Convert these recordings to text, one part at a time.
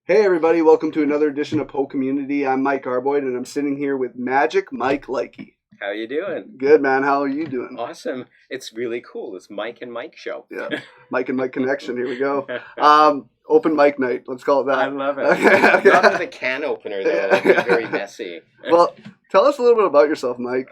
Hey everybody, welcome to another edition of PoCommunity. I'm Mike Arboyd and I'm sitting here with Magic Mike Likey. How you doing? Good, man. How are you doing? Awesome. It's really cool. It's Mike and Mike show. Yeah, Mike and Mike connection. Here we go. Open mic night. Let's call it that. I love it. Okay. Not with a can opener though. That'd be very messy. Well, tell us a little bit about yourself, Mike.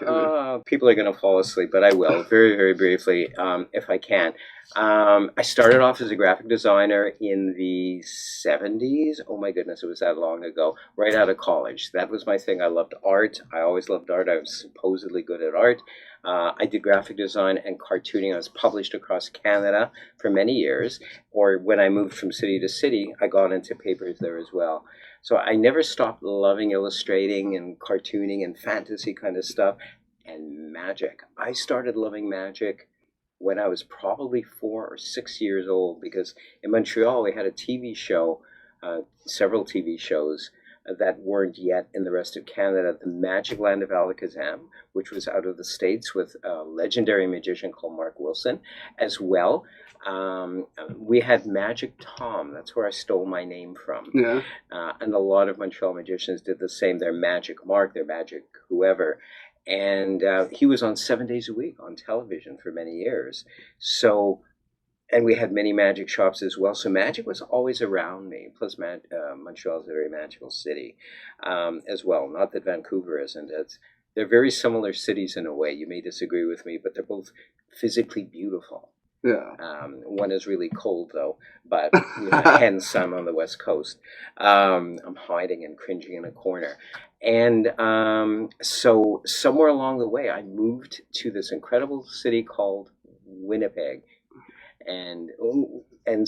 People are going to fall asleep, but I will very, very briefly, if I can. I started off as a graphic designer in the 70s. Oh my goodness, it was that long ago, right out of college. That was my thing. I loved art. I always loved art. I was supposedly good at art. I did graphic design and cartooning. I was published across Canada for many years. Or when I moved from city to city, I got into papers there as well. So I never stopped loving illustrating and cartooning and fantasy kind of stuff and magic. I started loving magic when I was probably 4 or 6 years old, because in Montreal we had a TV show, several TV shows that weren't yet in the rest of Canada. The Magic Land of Alakazam, which was out of the States with a legendary magician called Mark Wilson, as well. We had Magic Tom. That's where I stole my name from. Yeah. And a lot of Montreal magicians did the same. Their Magic Mark, their Magic whoever. And he was on 7 days a week on television for many years. So, and we had many magic shops as well. So magic was always around me. Plus, Montreal is a very magical city as well. Not that Vancouver isn't. They're very similar cities in a way. You may disagree with me, but they're both physically beautiful. Yeah. One is really cold though, but hence I'm on the West Coast. I'm hiding and cringing in a corner. And so somewhere along the way, I moved to this incredible city called Winnipeg. And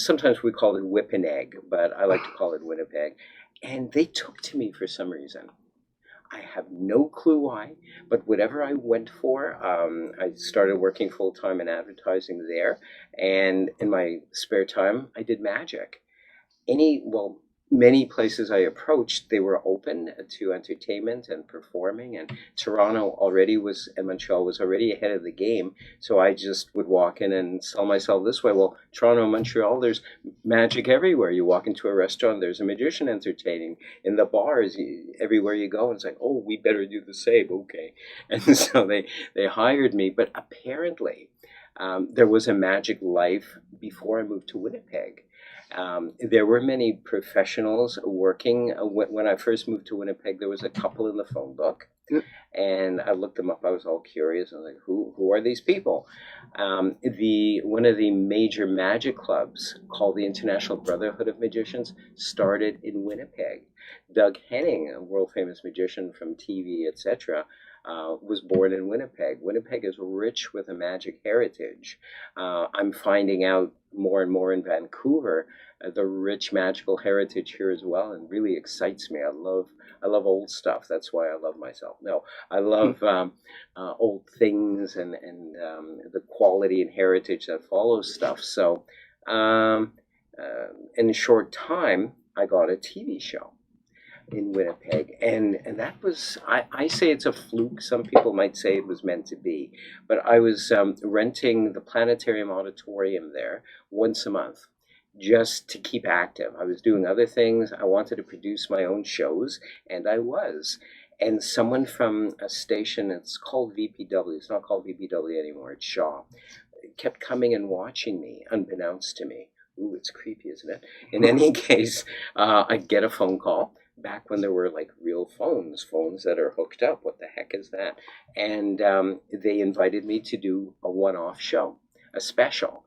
sometimes we call it Whippineg, but I like to call it Winnipeg. And they took to me for some reason. I have no clue why, but whatever I went for, I started working full-time in advertising there. And in my spare time, I did magic. Many places I approached, they were open to entertainment and performing, and Toronto and Montreal was already ahead of the game, so I just would walk in and sell myself this way. Well, Toronto and Montreal, there's magic everywhere. You walk into a restaurant, there's a magician entertaining. In the bars, everywhere you go, and it's like, oh, we better do the same, okay. And so they hired me, but apparently there was a magic life before I moved to Winnipeg. There were many professionals working. When I first moved to Winnipeg, there was a couple in the phone book. Yep. And I looked them up. I was all curious. I was like, who are these people? One of the major magic clubs called the International Brotherhood of Magicians started in Winnipeg. Doug Henning, a world famous magician from TV, etc., was born in Winnipeg. Winnipeg is rich with a magic heritage. I'm finding out more and more in Vancouver the rich magical heritage here as well, and really excites me. I love old stuff. That's why I love myself. No, I love old things and the quality and heritage that follows stuff. So in a short time, I got a TV show in Winnipeg, and that was, I say it's a fluke. Some people might say it was meant to be, but I was renting the Planetarium Auditorium there once a month just to keep active. I was doing other things. I wanted to produce my own shows, and I was. And someone from a station, it's called VPW, it's not called VPW anymore, it's Shaw, kept coming and watching me, unbeknownst to me. Ooh, it's creepy, isn't it? In any case, I'd get a phone call back when there were like real phones that are hooked up. What the heck is that? And they invited me to do a one-off show, a special.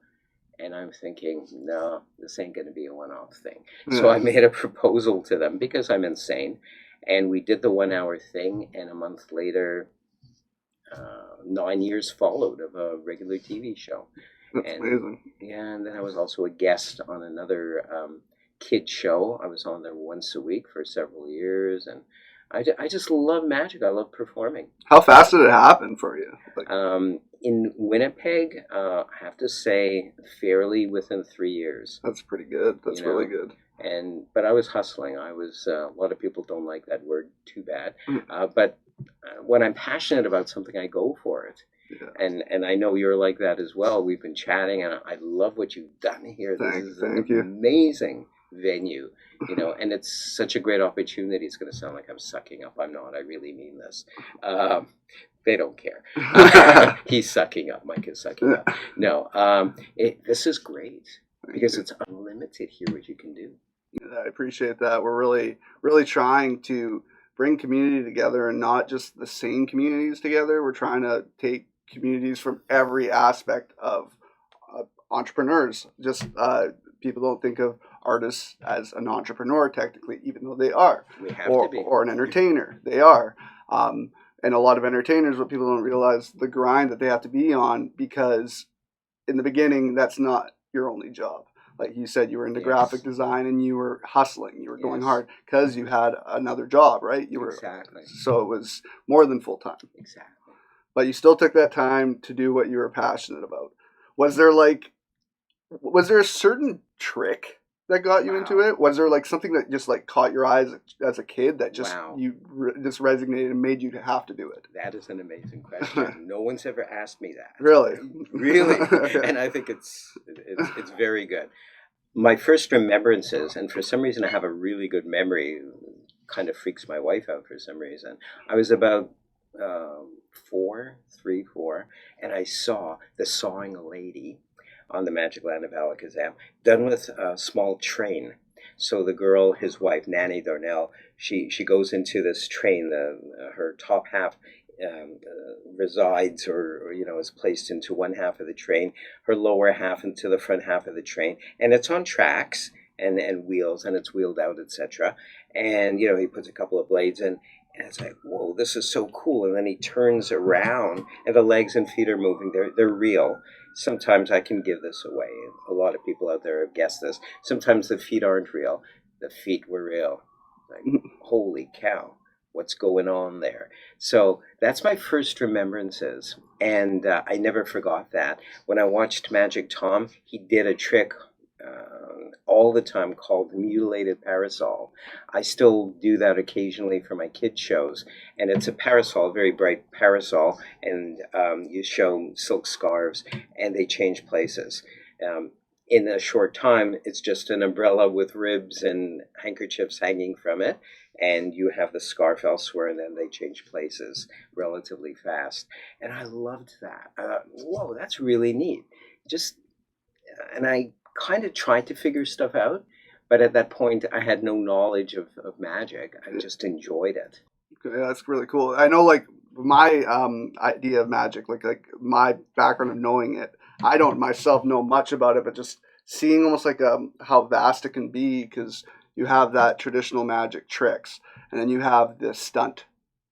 And I'm thinking, no, this ain't going to be a one-off thing. So I made a proposal to them because I'm insane. And we did the 1 hour thing. And a month later, 9 years followed of a regular TV show. That's amazing. Yeah, and then I was also a guest on another kid show. I was on there once a week for several years, and I just love magic. I love performing. How fast did it happen for you? In Winnipeg, I have to say, fairly within 3 years. That's pretty good. That's really good. But I was hustling. I was. A lot of people don't like that word. Too bad. But when I'm passionate about something, I go for it. Yeah. And I know you're like that as well. We've been chatting, and I love what you've done here. This is Thank you. Amazing. venue, and it's such a great opportunity. It's going to sound like I'm sucking up. I'm not. I really mean this. They don't care. He's sucking up. Mike is sucking up. No, this is great because it's unlimited here what you can do. I appreciate that. We're really, really trying to bring community together and not just the same communities together. We're trying to take communities from every aspect of entrepreneurs. Just people don't think of artists as an entrepreneur technically, even though they are, We have to be. or an entertainer. They are. And a lot of entertainers, what people don't realize, the grind that they have to be on, because in the beginning, that's not your only job. Like you said, you were into graphic design and you were hustling. You were going hard because you had another job, right? You were Exactly. So it was more than full time. Exactly. But you still took that time to do what you were passionate about. Was there a certain trick that got you into it? Was there like something that just like caught your eyes as a kid that just just resonated and made you have to do it? That is an amazing question. No one's ever asked me that. Really? Okay. And I think it's very good. My first remembrances, and for some reason I have a really good memory, kind of freaks my wife out for some reason. I was about 4, and I saw the Sawing a Lady on the Magic Land of Alakazam, done with a small train. So the girl, his wife, Nanny Darnell, she goes into this train. Her top half resides or is placed into one half of the train, her lower half into the front half of the train, and it's on tracks and wheels, and it's wheeled out, etc. And he puts a couple of blades in, and it's like, whoa, this is so cool. And then he turns around and the legs and feet are moving. They're real. Sometimes I can give this away. A lot of people out there have guessed this. Sometimes the feet aren't real. The feet were real. Like, holy cow, what's going on there? So that's my first remembrances. And I never forgot that. When I watched Magic Tom, he did a trick all the time called mutilated parasol. I still do that occasionally for my kids' shows, and it's a parasol, a very bright parasol, and you show silk scarves, and they change places. In a short time, it's just an umbrella with ribs and handkerchiefs hanging from it, and you have the scarf elsewhere, and then they change places relatively fast. And I loved that. Whoa, that's really neat. And I kind of tried to figure stuff out, but at that point I had no knowledge of magic. I just enjoyed it. Okay, that's really cool. I know, like, my idea of magic, like my background of knowing it, I don't myself know much about it, but just seeing almost like how vast it can be, because you have that traditional magic tricks, and then you have the stunt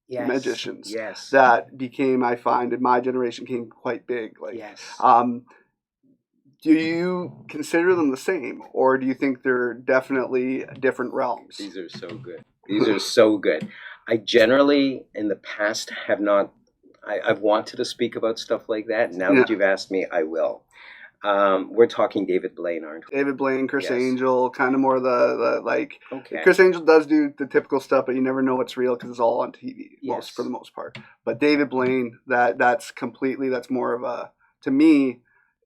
magicians that became, I find, in my generation, became quite big. Like, do you consider them the same, or do you think they're definitely different realms? These are so good. These are so good. I generally, in the past, have not. I've wanted to speak about stuff like that. Now that you've asked me, I will. We're talking David Blaine, aren't we? David Blaine, Chris Angel, kind of more the like. Okay. Chris Angel does do the typical stuff, but you never know what's real because it's all on TV, for the most part. But David Blaine, that's more of a, to me,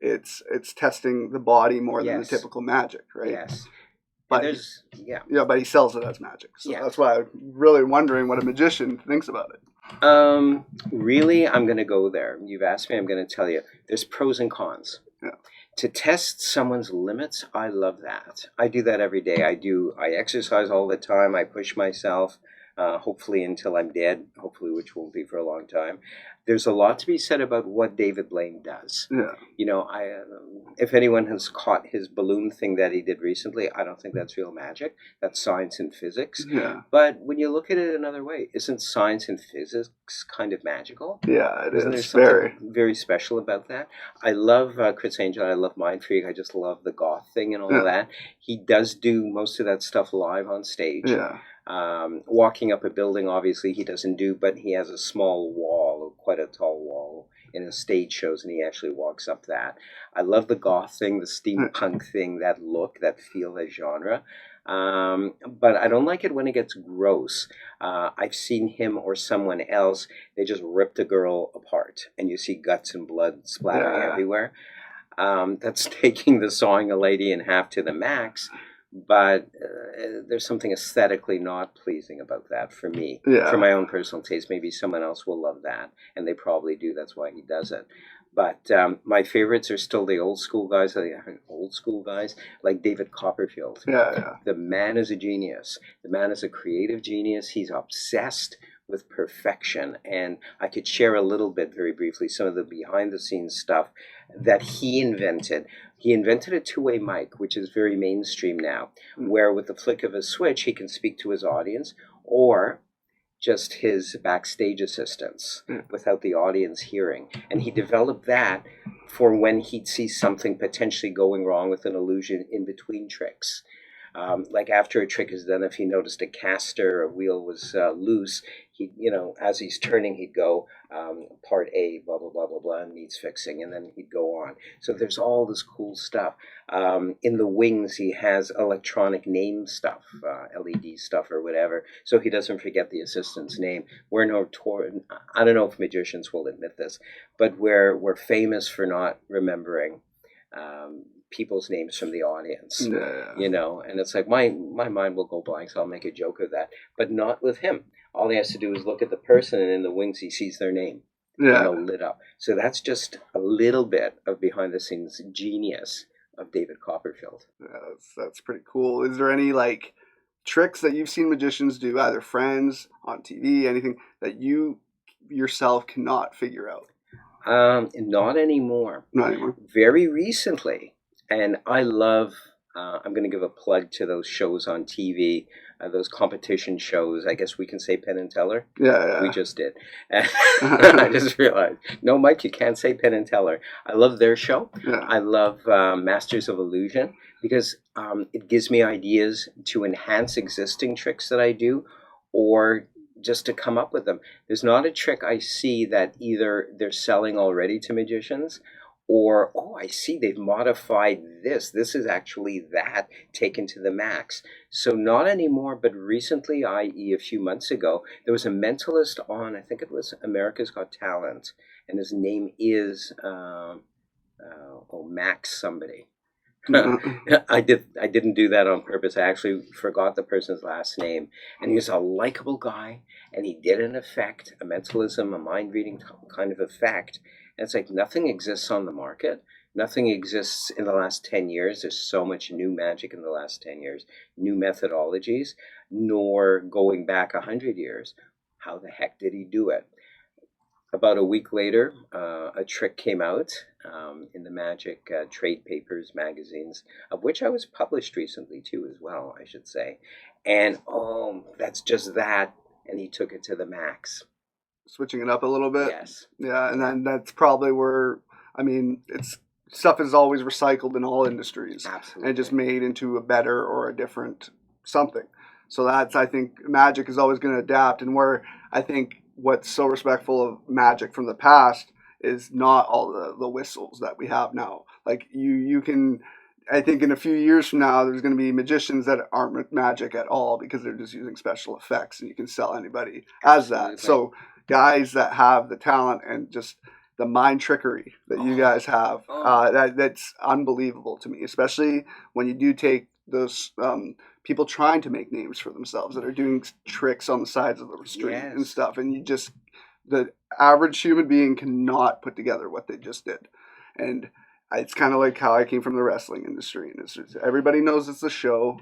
it's testing the body more than the typical magic, right? Yes. But but he sells it as magic. So that's why I'm really wondering what a magician thinks about it. Really, I'm going to go there. You've asked me, I'm going to tell you. There's pros and cons. Yeah. To test someone's limits, I love that. I do that every day. I exercise all the time. I push myself, hopefully until I'm dead, which won't be for a long time. There's a lot to be said about what David Blaine does. Yeah. If anyone has caught his balloon thing that he did recently, I don't think that's real magic. That's science and physics. Yeah. But when you look at it another way, isn't science and physics kind of magical? Yeah, it Isn't there something very special about that? I love Chris Angel. I love Mind Freak. I just love the goth thing and all of that. He does do most of that stuff live on stage. Yeah. Walking up a building, obviously, he doesn't do, but he has a small wall, quite a tall wall, in his stage shows, and he actually walks up that. I love the goth thing, the steampunk thing, that look, that feel, that genre. But I don't like it when it gets gross. I've seen him or someone else, they just ripped a girl apart, and you see guts and blood splattering everywhere. That's taking the Sawing a Lady in half to the max. but there's something aesthetically not pleasing about that for me, for Yeah. my own personal taste. Maybe someone else will love that, and they probably do. That's why he does it. But my favorites are still the old school guys, like David Copperfield. Yeah. The man is a genius. The man is a creative genius. He's obsessed with perfection. And I could share a little bit, very briefly, some of the behind the scenes stuff that he invented. He invented a two-way mic, which is very mainstream now, where with the flick of a switch, he can speak to his audience, or just his backstage assistants without the audience hearing. And he developed that for when he'd see something potentially going wrong with an illusion in between tricks. Like after a trick is done, if he noticed a caster, a wheel was loose, he, as he's turning, he'd go, part A, blah, blah, blah, blah, blah, and needs fixing, and then he'd go on. So there's all this cool stuff. In the wings, he has electronic name stuff, LED stuff or whatever, so he doesn't forget the assistant's name. We're notorious, I don't know if magicians will admit this, but we're famous for not remembering people's names from the audience, and it's like my mind will go blank, so I'll make a joke of that, but not with him. All he has to do is look at the person, and in the wings he sees their name, lit up. So that's just a little bit of behind the scenes genius of David Copperfield. Yeah, that's pretty cool. Is there any like tricks that you've seen magicians do, either friends, on TV, anything that you yourself cannot figure out? Not anymore. Not anymore. Very recently. And I love, I'm going to give a plug to those shows on TV, those competition shows. I guess we can say Penn and Teller. Yeah. We just did. I just realized, no, Mike, you can't say Penn and Teller. I love their show. Yeah. I love Masters of Illusion, because it gives me ideas to enhance existing tricks that I do, or just to come up with them. There's not a trick I see that either they're selling already to magicians, or, oh, I see they've modified this. This is actually that taken to the max. So not anymore, but recently, i.e. a few months ago, there was a mentalist on, I think it was America's Got Talent, and his name is, Max somebody. I didn't do that on purpose. I actually forgot the person's last name. And he was a likable guy, and he did an effect, a mentalism, a mind reading kind of effect. And it's like nothing exists on the market. Nothing exists in the last 10 years. There's so much new magic in the last 10 years, new methodologies, nor going back 100 years. How the heck did he do it? About a week later, a trick came out in the magic trade papers, magazines, of which I was published recently too, as well, I should say. And that's just that. And he took it to the max. Switching it up a little bit. Yes. Yeah, and then that's probably where, I mean, stuff is always recycled in all industries. Absolutely. And just made into a better or a different something. So that's, I think, magic is always going to adapt. And where I think what's so respectful of magic from the past is not all the whistles that we have now. Like you can, I think in a few years from now, there's going to be magicians that aren't magic at all because they're just using special effects, and you can sell anybody as that. So guys that have the talent and just the mind trickery that you guys have, that's unbelievable to me, especially when you do take those people trying to make names for themselves that are doing tricks on the sides of the street and stuff, and the average human being cannot put together what they just did. And it's kind of like how I came from the wrestling industry, and it's just, everybody knows it's a show,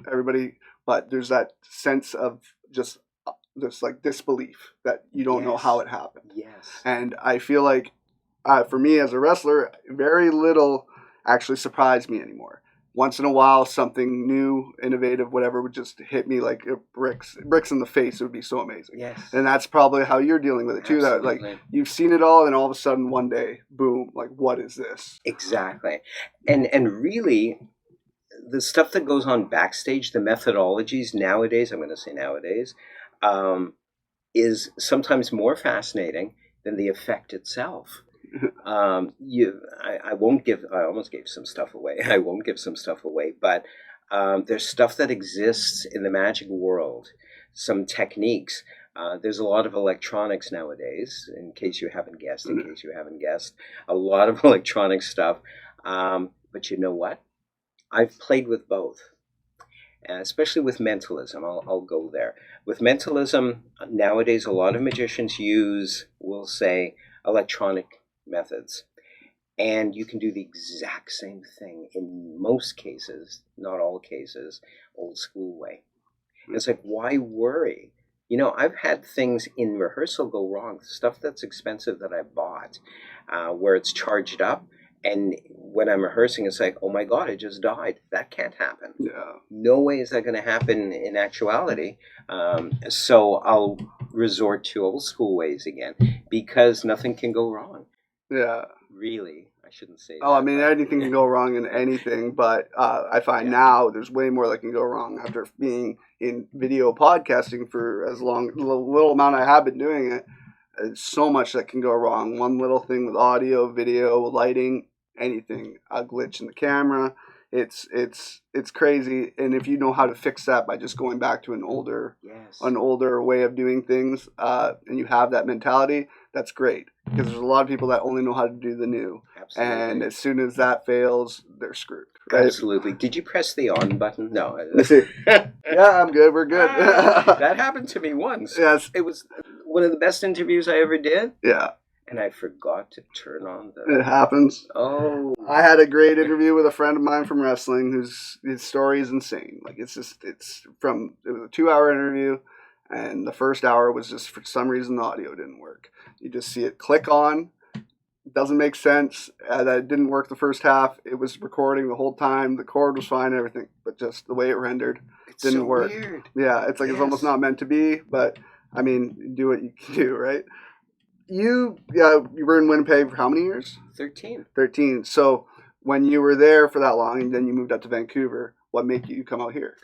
but there's that sense of just this like disbelief that you don't know how it happened. Yes. And I feel like for me as a wrestler, very little actually surprised me anymore. Once in a while, something new, innovative, whatever would just hit me like bricks in the face. It would be so amazing. Yes. And that's probably how you're dealing with it too. Absolutely. That like you've seen it all, and all of a sudden one day, boom! Like, what is this? Exactly. And really, the stuff that goes on backstage, the methodologies nowadays, I'm going to say nowadays, is sometimes more fascinating than the effect itself. I almost gave some stuff away. I won't give some stuff away, but there's stuff that exists in the magic world, some techniques. There's a lot of electronics nowadays, in case you haven't guessed, a lot of electronic stuff. But you know what? I've played with both. especially with mentalism. I'll go there. With mentalism, nowadays, a lot of magicians use, we'll say, electronic methods. And you can do the exact same thing in most cases, not all cases, old school way. It's like, why worry? I've had things in rehearsal go wrong, stuff that's expensive that I bought, where it's charged up. And when I'm rehearsing, it's like, oh my God, it just died. That can't happen. Yeah. No way is that going to happen in actuality. So I'll resort to old school ways again because nothing can go wrong. Yeah. Really. I shouldn't say Oh, that. I mean, anything can go wrong in anything, but I find now there's way more that can go wrong after being in video podcasting for as long, little amount I have been doing it. There's so much that can go wrong. One little thing with audio, video, lighting, anything, a glitch in the camera. It's crazy, and if you know how to fix that by just going back to an older way of doing things, and you have that mentality, that's great. Because there's a lot of people that only know how to do the new. Absolutely. And as soon as that fails, they're screwed. Right? Absolutely. Did you press the on button? No. Yeah, I'm good. We're good. That happened to me once. Yes. It was one of the best interviews I ever did. Yeah. And I forgot to turn on the... It happens. Oh. I had a great interview with a friend of mine from wrestling his story is insane. Like, it was a 2-hour interview, and the first hour was just, for some reason, the audio didn't work. You just see it click on. It doesn't make sense. That it didn't work the first half. It was recording the whole time. The cord was fine, everything. But just the way it rendered didn't work. Weird. Yeah, it's like It's almost not meant to be. But, I mean, do what you can do, right? You were in Winnipeg for how many years? 13. 13. So when you were there for that long and then you moved up to Vancouver, what made you come out here?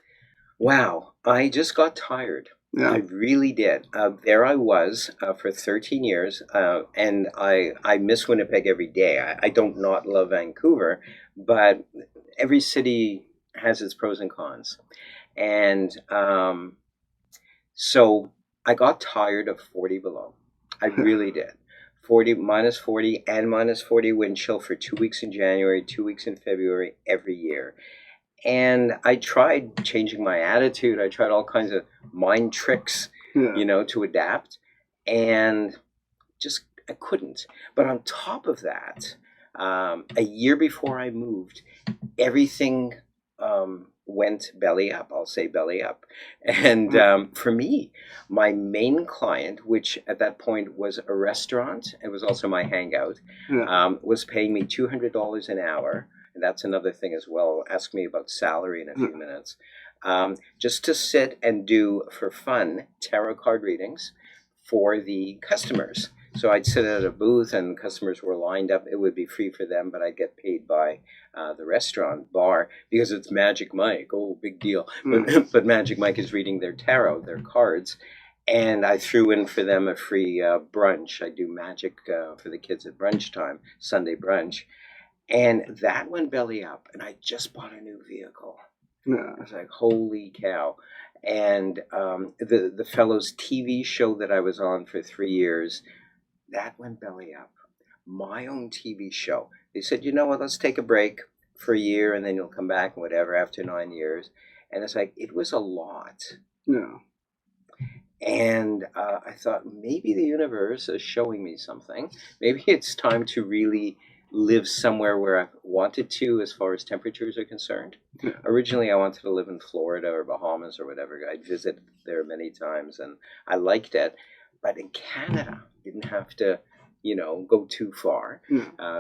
Wow. I just got tired. Yeah. I really did. There I was for 13 years, and I miss Winnipeg every day. I don't not love Vancouver, but every city has its pros and cons. And so I got tired of 40 below. I really did. 40, minus 40 and minus 40 wind chill for 2 weeks in January, 2 weeks in February, every year. And I tried changing my attitude. I tried all kinds of mind tricks, to adapt. And just, I couldn't. But on top of that, a year before I moved, everything went belly up. I'll say belly up. And for me, my main client, which at that point was a restaurant, it was also my hangout, was paying me $200 an hour. And that's another thing as well. Ask me about salary in a few minutes. Just to sit and do, for fun, tarot card readings for the customers. So I'd sit at a booth and customers were lined up. It would be free for them, but I'd get paid by the restaurant bar because it's Magic Mike. Oh, big deal. But Magic Mike is reading their tarot, their cards. And I threw in for them a free brunch. I do magic for the kids at brunch time, Sunday brunch. And that went belly up. And I just bought a new vehicle. I was like, holy cow. And the fellow's TV show that I was on for 3 years, that went belly up. My own TV show. They said, you know what, let's take a break for a year and then you'll come back and whatever after 9 years. And it's like, it was a lot. Yeah. And I thought, maybe the universe is showing me something. Maybe it's time to really live somewhere where I've wanted to as far as temperatures are concerned. Yeah. Originally, I wanted to live in Florida or Bahamas or whatever. I'd visited there many times and I liked it. But in Canada, didn't have to, go too far.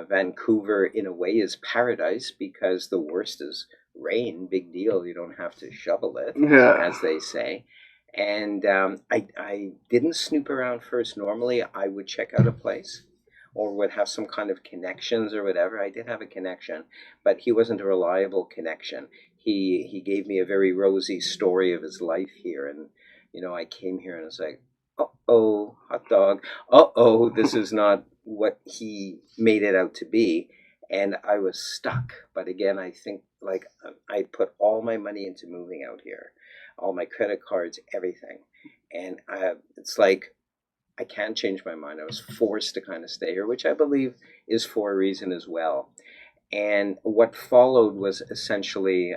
Vancouver, in a way, is paradise because the worst is rain. Big deal. You don't have to shovel it, as they say. And I didn't snoop around first. Normally, I would check out a place or would have some kind of connections or whatever. I did have a connection, but he wasn't a reliable connection. He gave me a very rosy story of his life here. And, I came here and it's like, uh-oh, hot dog. Uh-oh, this is not what he made it out to be. And I was stuck. But again, I think I put all my money into moving out here, all my credit cards, everything. And it's like, I can't change my mind. I was forced to kind of stay here, which I believe is for a reason as well. And what followed was essentially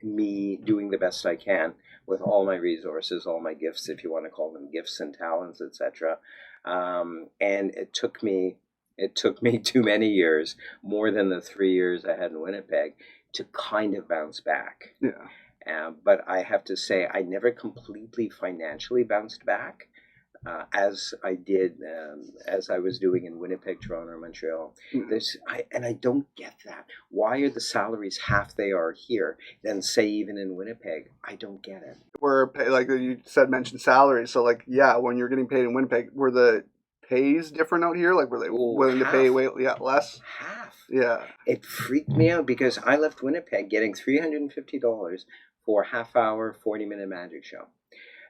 me doing the best I can with all my resources, all my gifts, if you want to call them gifts and talents, etc. And it took me too many years, more than the 3 years I had in Winnipeg, to kind of bounce back. Yeah. But I have to say, I never completely financially bounced back as I did as I was doing in Winnipeg, Toronto, or Montreal. I don't get that. Why are the salaries half they are here than say even in Winnipeg? I don't get it. Like you said, mentioned salaries. So like, yeah, when you're getting paid in Winnipeg, were the pays different out here? Like, were they willing to pay less? Half. Yeah. It freaked me out because I left Winnipeg getting $350 for a half-hour, 40-minute magic show.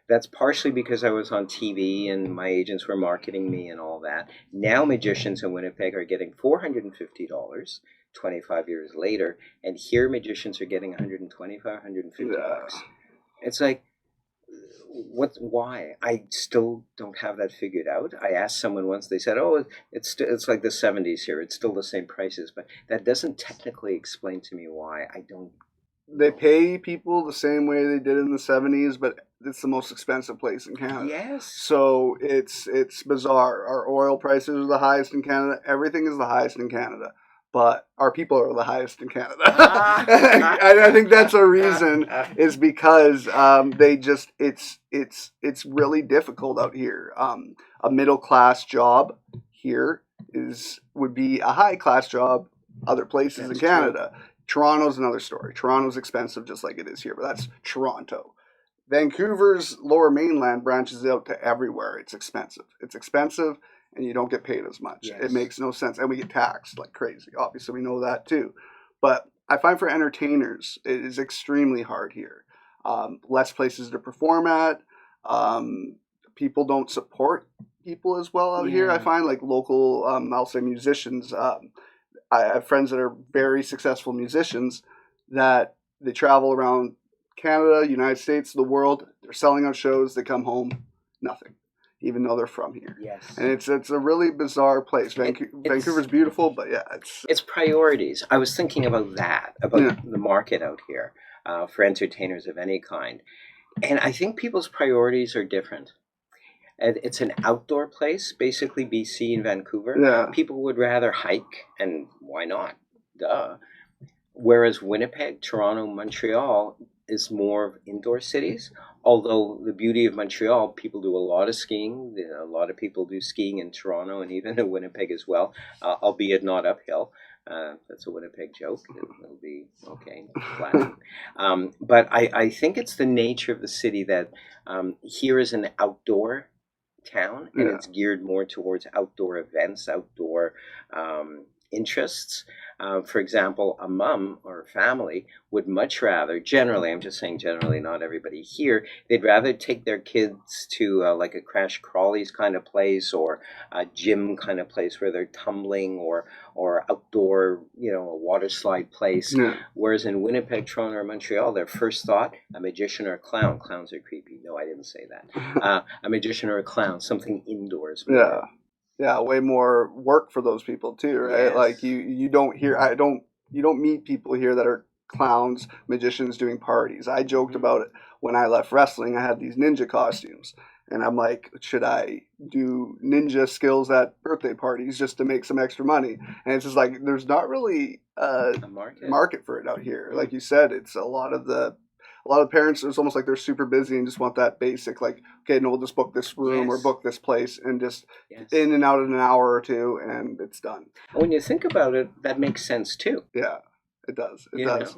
That's partially because I was on TV and my agents were marketing me and all that. Now magicians in Winnipeg are getting $450 25 years later, and here magicians are getting $125, $150. Yeah. It's like, why? I still don't have that figured out. I asked someone once, they said, oh, it's like the 70s here. It's still the same prices, but that doesn't technically explain to me why. I don't. They pay people the same way they did in the 70s, but it's the most expensive place in Canada. Yes. So it's bizarre. Our oil prices are the highest in Canada. Everything is the highest in Canada, but our people are the highest in Canada. And I think that's a reason, is because it's really difficult out here. A middle class job here would be a high class job other places in Canada. True. Toronto's another story. Toronto's expensive just like it is here, but that's Toronto. Vancouver's Lower Mainland branches out to everywhere. It's expensive. And you don't get paid as much. Yes. It makes no sense. And we get taxed like crazy. Obviously, we know that too. But I find for entertainers, it is extremely hard here. Less places to perform at. People don't support people as well out here. I find like local, I'll say musicians. I have friends that are very successful musicians that they travel around Canada, United States, the world. They're selling out shows. They come home, nothing, even though they're from here. Yes. And it's a really bizarre place. Vancouver's beautiful, but yeah, it's priorities. I was thinking about that, about the market out here for entertainers of any kind. And I think people's priorities are different. It's an outdoor place, basically BC and Vancouver. Yeah. People would rather hike, and why not? Duh. Whereas Winnipeg, Toronto, Montreal is more of indoor cities. Although the beauty of Montreal, people do a lot of skiing. A lot of people do skiing in Toronto and even in Winnipeg as well, albeit not uphill. That's a Winnipeg joke. It'll be okay. Flat. But I think it's the nature of the city that here is an outdoor town, and it's geared more towards outdoor events, outdoor interests. For example, a mom or a family would much rather, generally, I'm just saying generally, not everybody here, they'd rather take their kids to like a Crash Crawlies kind of place or a gym kind of place where they're tumbling or outdoor, a water slide place. Yeah. Whereas in Winnipeg, Toronto, or Montreal, their first thought, a magician or a clown. Clowns are creepy. No, I didn't say that. A magician or a clown, something indoors. Yeah. Yeah, way more work for those people too, right? Yes. Like you don't meet people here that are clowns, magicians doing parties. I joked about it when I left wrestling. I had these ninja costumes, and I'm like, should I do ninja skills at birthday parties just to make some extra money? And it's just like there's not really a market for it out here. Like you said, it's a lot of parents, it's almost like they're super busy and just want that basic, like, okay, no, we'll just book this room or book this place and just in and out in an hour or two and it's done. When you think about it, that makes sense too. Yeah, it does. It does.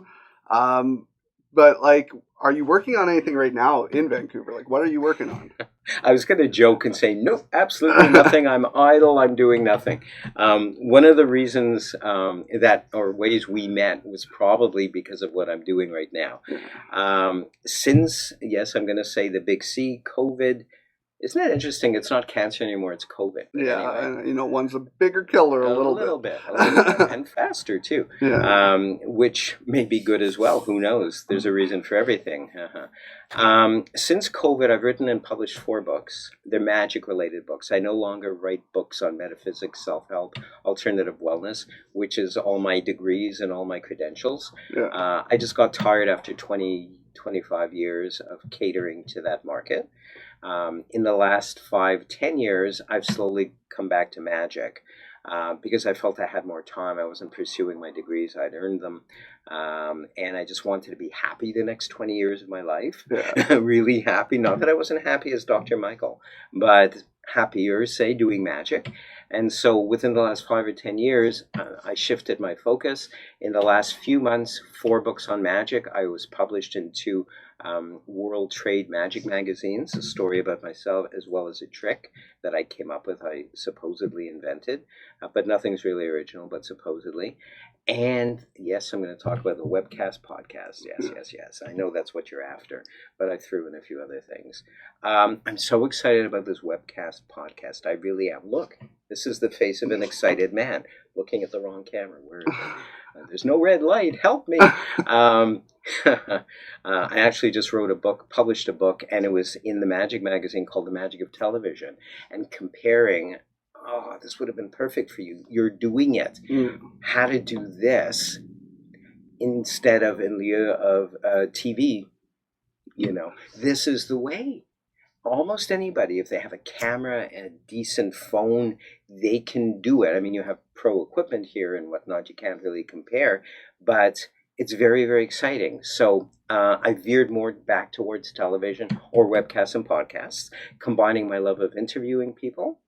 But like, are you working on anything right now in Vancouver? Like, what are you working on? I was going to joke and say, nope, absolutely nothing. I'm idle. I'm doing nothing. One of the reasons ways we met was probably because of what I'm doing right now. Since, yes, I'm going to say the big C, COVID, Isn't it interesting? It's not cancer anymore. It's COVID. But Yeah, anyway. and one's a bigger killer a little bit. A little bit, and faster too. Yeah. Which may be good as well. Who knows? There's a reason for everything. Since COVID, I've written and published 4 books. They're magic-related books. I no longer write books on metaphysics, self-help, alternative wellness, which is all my degrees and all my credentials. Yeah. I just got tired after 25 years of catering to that market. In the last 5-10 years, I've slowly come back to magic because I felt I had more time. I wasn't pursuing my degrees. I'd earned them. And I just wanted to be happy the next 20 years of my life. Yeah. Really happy. Not that I wasn't happy as Dr. Michael, but happier, say, doing magic. And so within the last 5 or 10 years, I shifted my focus. In the last few months, 4 books on magic. I was published in 2 World Trade Magic magazines, a story about myself as well as a trick that I came up with, I supposedly invented, but nothing's really original, but supposedly. And yes, I'm going to talk about the Webcast podcast. Yes. I know that's what you're after, but I threw in a few other things. I'm so excited about this Webcast podcast. I really am. Look, this is the face of an excited man looking at the wrong camera. Where is it? There's no red light. Help me. I actually just published a book, and it was in the Magic magazine called The Magic of Television, and comparing, this would have been perfect for you. You're doing it. How to do this instead of in lieu of TV. This is the way. Almost anybody, if they have a camera and a decent phone, they can do it. I mean, you have pro equipment here and whatnot. You can't really compare, but it's very, very exciting. So I veered more back towards television or webcasts and podcasts, combining my love of interviewing people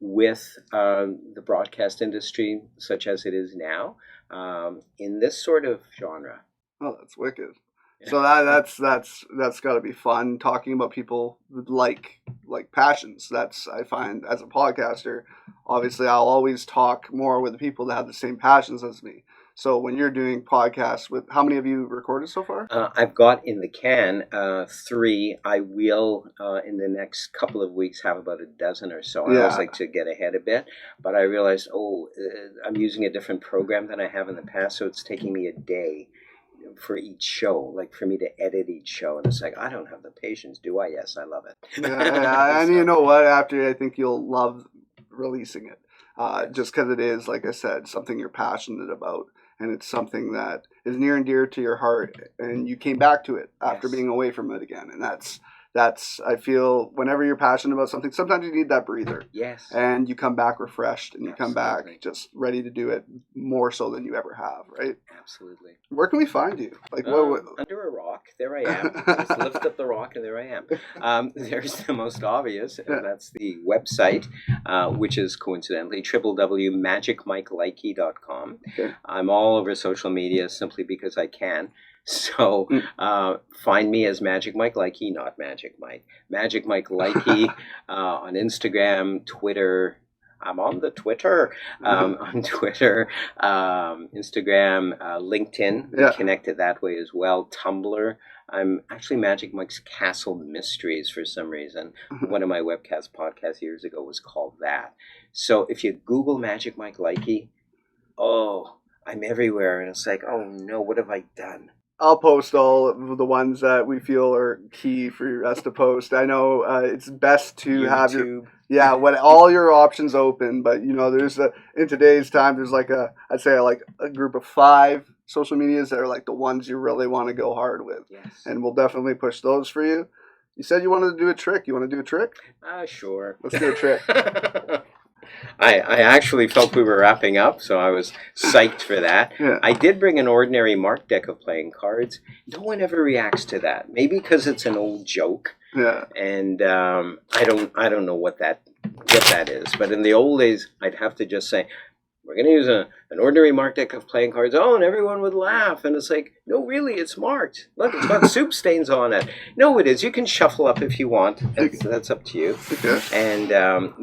with the broadcast industry, such as it is now, in this sort of genre. Oh, that's wicked. So that's got to be fun, talking about people with like passions. That's, I find, as a podcaster, obviously I'll always talk more with the people that have the same passions as me. So when you're doing podcasts, with how many have you recorded so far? I've got in the can 3. I will in the next couple of weeks have about a dozen or so. I always like to get ahead a bit, but I realized I'm using a different program than I have in the past, so it's taking me a day for each show, like for me to edit each show, and it's like, I don't have the patience, do I? Yes, I love it. And you know what, after, I think you'll love releasing it, just because it is, like I said, something you're passionate about, and it's something that is near and dear to your heart, and you came back to it after being away from it again, and that's I feel, whenever you're passionate about something, sometimes you need that breather. Yes. And you come back refreshed, and you come back just ready to do it more so than you ever have, right? Absolutely. Where can we find you? Like under a rock. There I am. Just lift up the rock, and there I am. There's the most obvious, and that's the website, which is coincidentally www.magicmikelikey.com. Okay. I'm all over social media simply because I can. So find me as Magic Mike Likey, not Magic Mike. Magic Mike Likey on Instagram, Twitter. I'm on the Twitter, on Twitter, Instagram, LinkedIn, connected that way as well. Tumblr. I'm actually Magic Mike's Castle Mysteries for some reason. One of my Webcast podcasts years ago was called that. So if you Google Magic Mike Likey, I'm everywhere. And it's like, oh no, what have I done? I'll post all of the ones that we feel are key for us to post. I know it's best to have all your options open, but there's in today's time, there's I'd say a group of 5 social medias that are like the ones you really want to go hard with. Yes. And we'll definitely push those for you. You said you wanted to do a trick. You want to do a trick? Sure. Let's do a trick. I actually felt we were wrapping up, so I was psyched for that. Yeah. I did bring an ordinary marked deck of playing cards. No one ever reacts to that. Maybe because it's an old joke. Yeah. And I don't know what that is. But in the old days, I'd have to just say, we're going to use an ordinary marked deck of playing cards. And everyone would laugh. And it's like, no, really, it's marked. Look, it's got soup stains on it. No, it is. You can shuffle up if you want. That's up to you. Okay. And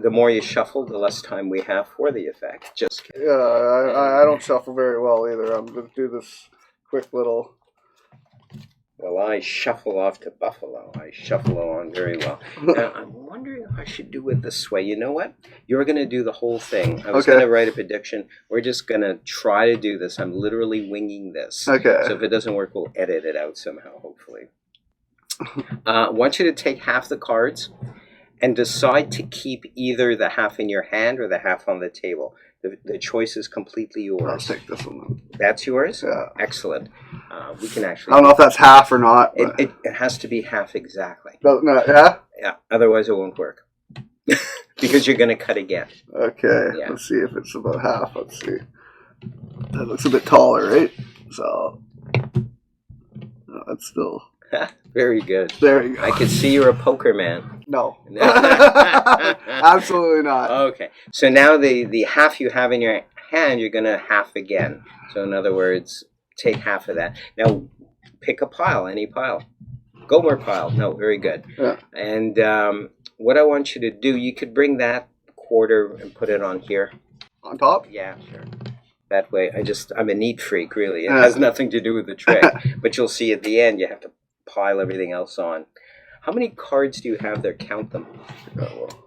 the more you shuffle, the less time we have for the effect. Just kidding. Yeah, I don't shuffle very well either. I'm going to do this quick little... Well, I shuffle off to Buffalo. I shuffle along very well. Now, I'm wondering if I should do it this way. You know what? You're going to do the whole thing. I was Okay. going to write a prediction. We're just going to try to do this. I'm literally winging this. Okay. So if it doesn't work, we'll edit it out somehow, hopefully. I want you to take half the cards and decide to keep either the half in your hand or the half on the table. The choice is completely yours. I'll take this one then. That's yours? Yeah. Excellent. We can I actually... don't know if that's half or not. But... It has to be half exactly. No, yeah? Yeah, otherwise it won't work. Because you're going to cut again. Okay, Yeah. Let's see if it's about half. Let's see. That looks a bit taller, right? So, no, that's still... Very good. There you go. I can see you're a poker man. No. Absolutely not. Okay, so now the half you have in your hand, you're going to half again. So in other words, take half of that. Now, pick a pile, any pile. Gomer pile. No, very good. Yeah. And what I want you to do, you could bring that quarter and put it on here. On top? Yeah, sure. That way, I'm a neat freak, really. It has nothing to do with the trick. But you'll see at the end, you have to pile everything else on. How many cards do you have there? Count them. Oh, well.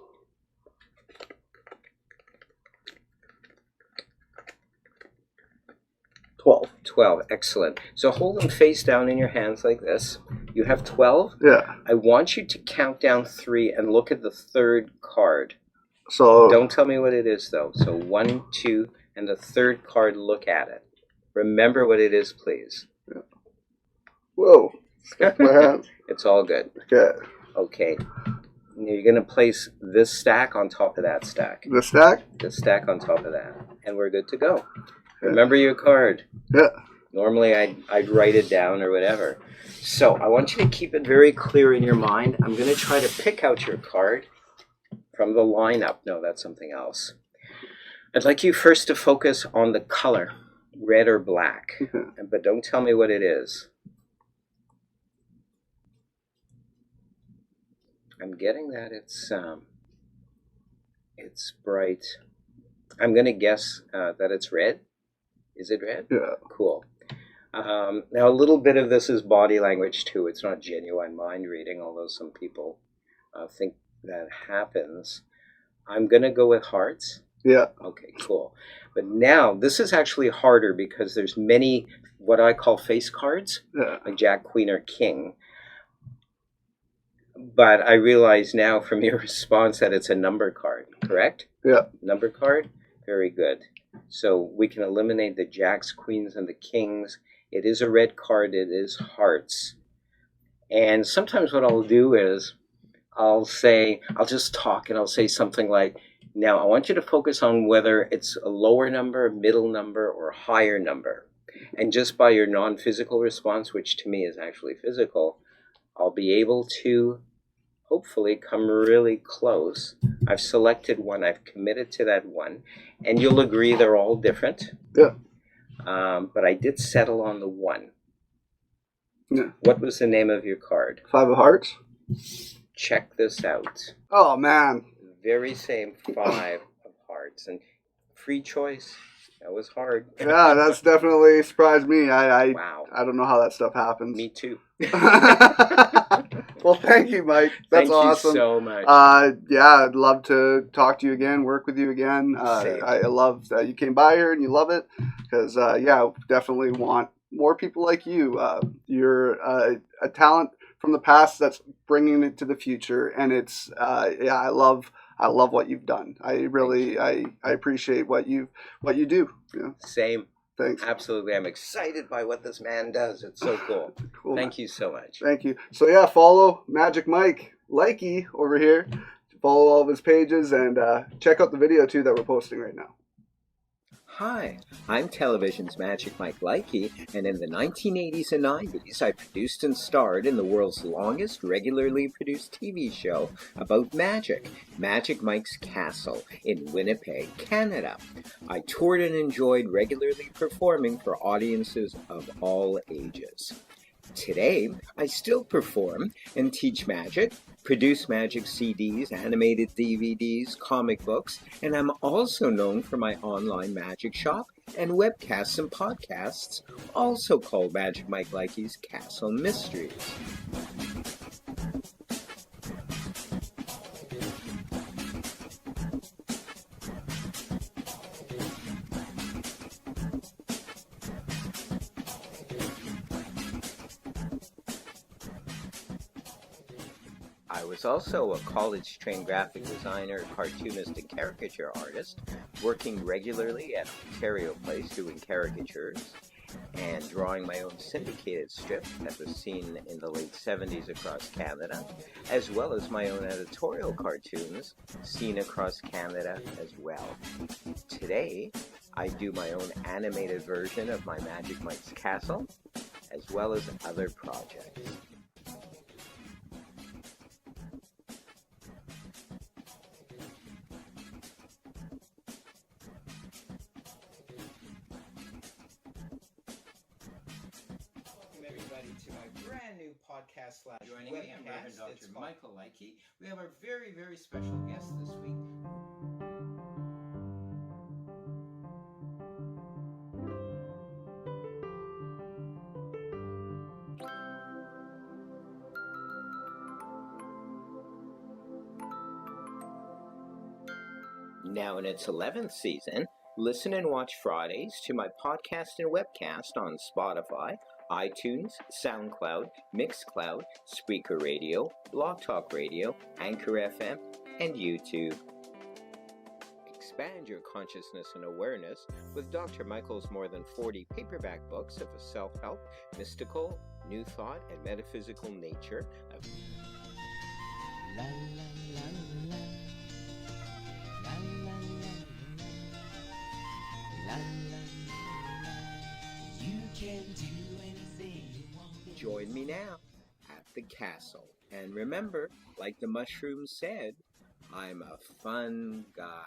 12. 12. Excellent. So hold them face down in your hands like this. You have 12. Yeah. I want you to count down 3 and look at the third card. So Don't tell me what it is, though. So 1, 2, and the third card, look at it. Remember what it is, please. Yeah. Whoa. Skip my hands. It's all good. Okay. Okay. Now you're going to place this stack on top of that stack. The stack? This stack on top of that. And we're good to go. Yeah. Remember your card. Yeah. Normally I'd write it down or whatever. So I want you to keep it very clear in your mind. I'm going to try to pick out your card from the lineup. No, that's something else. I'd like you first to focus on the color, red or black. But don't tell me what it is. I'm getting that it's bright. I'm going to guess that it's red. Is it red? Yeah. Cool. Now, a little bit of this is body language, too. It's not genuine mind reading, although some people think that happens. I'm going to go with hearts. Yeah. Okay, cool. But now, this is actually harder because there's many what I call face cards, Yeah. like Jack, Queen, or King. But I realize now from your response that it's a number card, correct? Yeah. Number card? Very good. So we can eliminate the jacks, queens, and the kings. It is a red card. It is hearts. And sometimes what I'll do is I'll just talk and I'll say something like, now I want you to focus on whether it's a lower number, middle number, or higher number. And just by your non-physical response, which to me is actually physical, I'll be able to hopefully come really close. I've selected one. I've committed to that one. And you'll agree they're all different. Yeah. But I did settle on the one. Yeah. What was the name of your card? 5 of hearts. Check this out. Oh, man. Very same 5 of hearts. And free choice. That was hard. Yeah, that's definitely surprised me. Wow. I don't know how that stuff happens. Me too. Well, thank you, Mike. That's awesome. Thank you so much. Yeah, I'd love to talk to you again, work with you again. Same. I love that you came by here and you love it because, yeah, definitely want more people like you. You're a talent from the past that's bringing it to the future, and it's yeah, I love what you've done. I really I appreciate what you do. Yeah. Same. Thanks. Absolutely. I'm excited by what this man does. It's so cool. Cool. Thank you so much. Thank you. So yeah, follow Magic Mike Likey over here. Follow all of his pages and check out the video too that we're posting right now. Hi, I'm television's Magic Mike Likey, and in the 1980s and 90s, I produced and starred in the world's longest regularly produced TV show about magic, Magic Mike's Castle, in Winnipeg, Canada. I toured and enjoyed regularly performing for audiences of all ages. Today, I still perform and teach magic, produce magic CDs, animated DVDs, comic books, and I'm also known for my online magic shop, and webcasts and podcasts, also called Magic Mike Likey's Castle Mysteries. I was also a college-trained graphic designer, cartoonist, and caricature artist, working regularly at Ontario Place doing caricatures and drawing my own syndicated strip that was seen in the late 70s across Canada, as well as my own editorial cartoons seen across Canada as well. Today, I do my own animated version of my Magic Mike's Castle, as well as other projects. Everybody to my brand new podcast slash Joining me, I'm Reverend webcast. Dr. Michael Likey. We have our very, very special guest this week. Now in its 11th season, listen and watch Fridays to my podcast and webcast on Spotify, iTunes, SoundCloud, Mixcloud, Spreaker Radio, Blog Talk Radio, Anchor FM, and YouTube. Expand your consciousness and awareness with Dr. Michael's more than 40 paperback books of a self-help, mystical, new thought, and metaphysical nature of La la la la la la la la la. You can do anything you want. Join me now at the castle. And remember, like the mushroom said, I'm a fun guy.